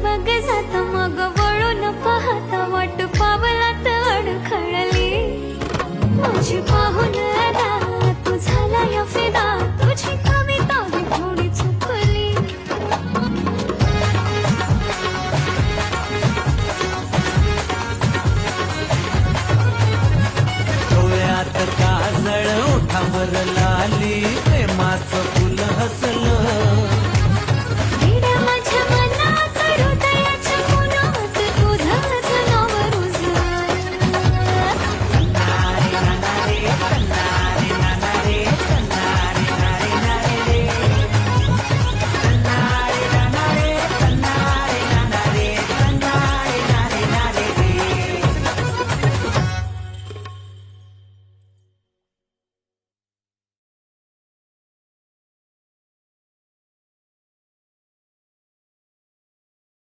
बघ जात मग वळून पाहता वाट पावलात अडखळली माझी पाहून अदा तू झाला या फिदा तुझी कविता मी थोडी चुकली डोळ्यात काजळ ओठावर लाली प्रेमाचं